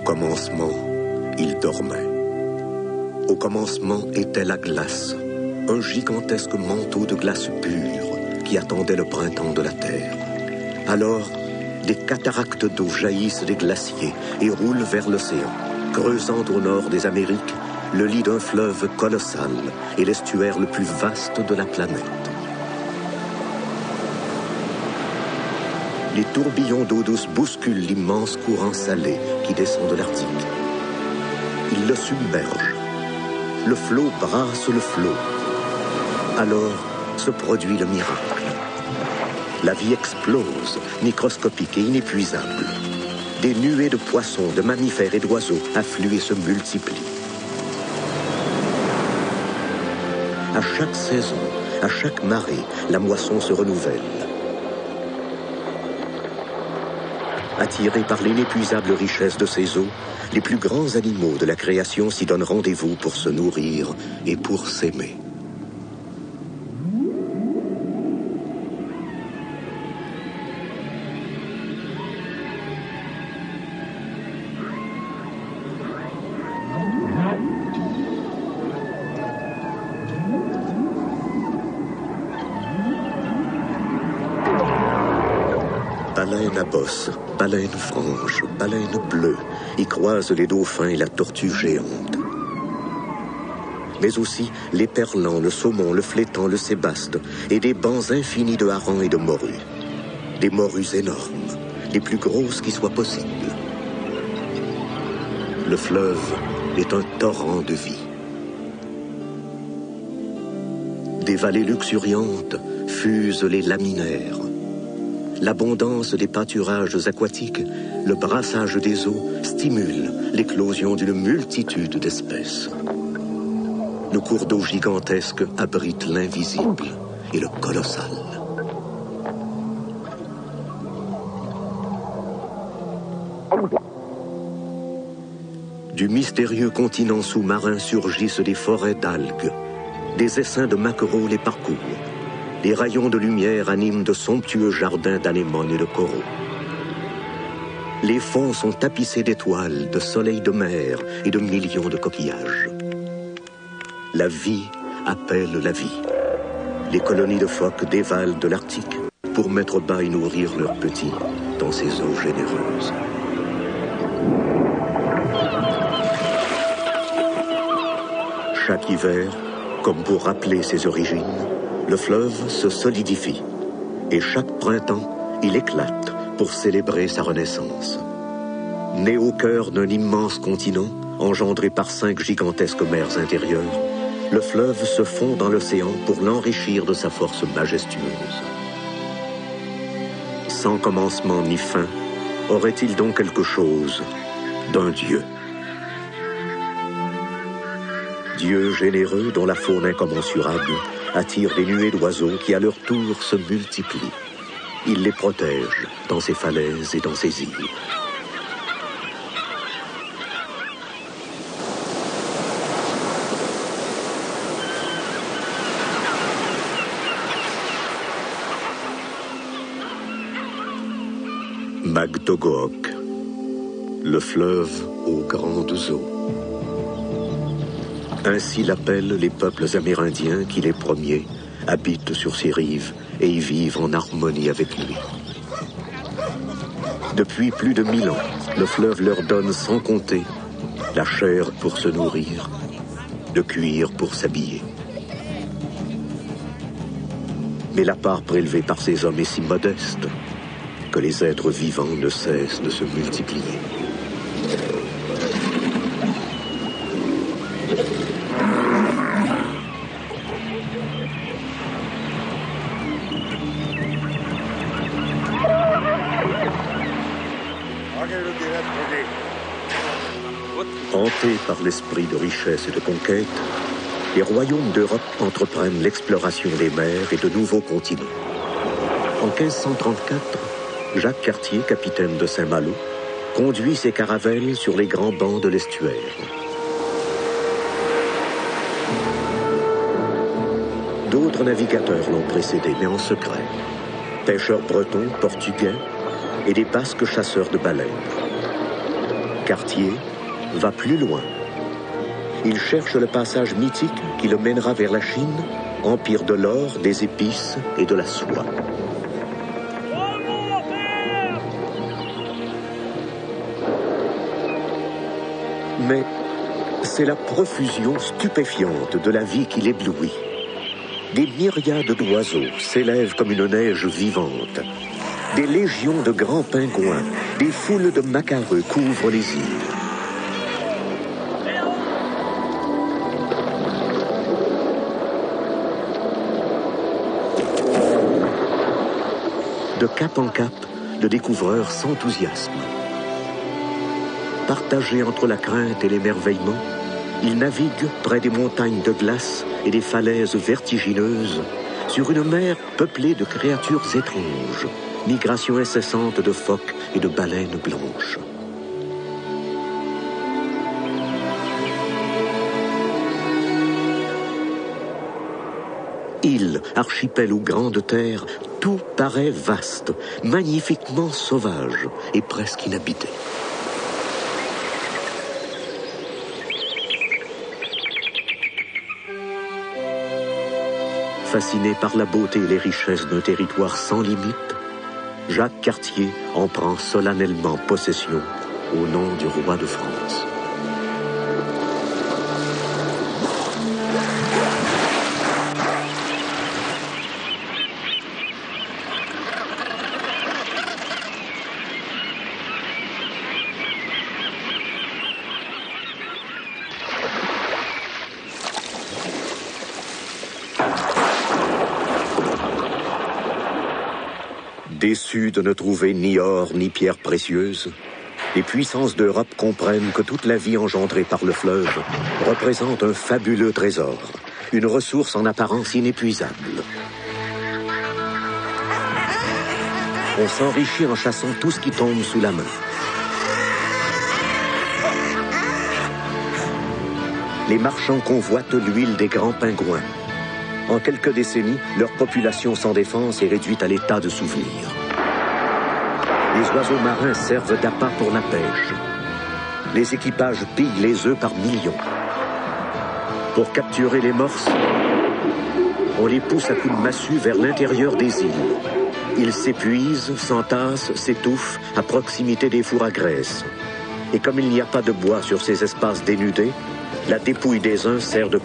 commencement, il dormait. Au commencement était la glace, un gigantesque manteau de glace pure qui attendait le printemps de la Terre. Alors, des cataractes d'eau jaillissent des glaciers et roulent vers l'océan, creusant au nord des Amériques le lit d'un fleuve colossal et l'estuaire le plus vaste de la planète. Les tourbillons d'eau douce bousculent l'immense courant salé qui descend de l'Arctique. Ils le submergent. Le flot brasse le flot. Alors se produit le miracle. La vie explose, microscopique et inépuisable. Des nuées de poissons, de mammifères et d'oiseaux affluent et se multiplient. À chaque saison, à chaque marée, la moisson se renouvelle. Attirés par l'inépuisable richesse de ces eaux, les plus grands animaux de la création s'y donnent rendez-vous pour se nourrir et pour s'aimer. Baleine à bosse, baleine franche, baleine bleue, y croisent les dauphins et la tortue géante. Mais aussi l'éperlan, le saumon, le flétan, le sébaste et des bancs infinis de harengs et de morues. Des morues énormes, les plus grosses qui soient possibles. Le fleuve est un torrent de vie. Des vallées luxuriantes fusent les laminaires. L'abondance des pâturages aquatiques, le brassage des eaux stimule l'éclosion d'une multitude d'espèces. Le cours d'eau gigantesque abrite l'invisible et le colossal. Du mystérieux continent sous-marin surgissent des forêts d'algues. Des essaims de maquereaux les parcourent. Les rayons de lumière animent de somptueux jardins d'anémones et de coraux. Les fonds sont tapissés d'étoiles, de soleils de mer et de millions de coquillages. La vie appelle la vie. Les colonies de phoques dévalent de l'Arctique pour mettre bas et nourrir leurs petits dans ces eaux généreuses. Chaque hiver, comme pour rappeler ses origines, le fleuve se solidifie et chaque printemps, il éclate pour célébrer sa renaissance. Né au cœur d'un immense continent, engendré par 5 gigantesques mers intérieures, le fleuve se fond dans l'océan pour l'enrichir de sa force majestueuse. Sans commencement ni fin, aurait-il donc quelque chose d'un dieu? Dieu généreux dont la faune incommensurable attire des nuées d'oiseaux qui à leur tour se multiplient. Il les protège dans ses falaises et dans ses îles. Magtogook, le fleuve aux grandes eaux. Ainsi l'appellent les peuples amérindiens qui, les premiers, habitent sur ses rives et y vivent en harmonie avec lui. Depuis plus de 1000 ans, le fleuve leur donne sans compter la chair pour se nourrir, le cuir pour s'habiller. Mais la part prélevée par ces hommes est si modeste que les êtres vivants ne cessent de se multiplier. Hantés par l'esprit de richesse et de conquête, les royaumes d'Europe entreprennent l'exploration des mers et de nouveaux continents. En 1534, Jacques Cartier, capitaine de Saint-Malo, conduit ses caravelles sur les grands bancs de l'estuaire. D'autres navigateurs l'ont précédé, mais en secret. Pêcheurs bretons, portugais et des basques chasseurs de baleines. Cartier va plus loin. Il cherche le passage mythique qui le mènera vers la Chine, empire de l'or, des épices et de la soie. Mais c'est la profusion stupéfiante de la vie qui l'éblouit. Des myriades d'oiseaux s'élèvent comme une neige vivante. Des légions de grands pingouins, des foules de macareux couvrent les îles. De cap en cap, le découvreur s'enthousiasme. Partagé entre la crainte et l'émerveillement, il navigue près des montagnes de glace et des falaises vertigineuses sur une mer peuplée de créatures étranges, migration incessante de phoques et de baleines blanches. Îles, archipels ou grandes terres, tout paraît vaste, magnifiquement sauvage et presque inhabité. Fasciné par la beauté et les richesses d'un territoire sans limite, Jacques Cartier en prend solennellement possession au nom du roi de France. Déçus de ne trouver ni or ni pierres précieuses, les puissances d'Europe comprennent que toute la vie engendrée par le fleuve représente un fabuleux trésor, une ressource en apparence inépuisable. On s'enrichit en chassant tout ce qui tombe sous la main. Les marchands convoitent l'huile des grands pingouins. En quelques décennies, leur population sans défense est réduite à l'état de souvenir. Les oiseaux marins servent d'appât pour la pêche. Les équipages pillent les œufs par millions. Pour capturer les morses, on les pousse à coups de massue vers l'intérieur des îles. Ils s'épuisent, s'entassent, s'étouffent à proximité des fours à graisse. Et comme il n'y a pas de bois sur ces espaces dénudés, la dépouille des uns sert de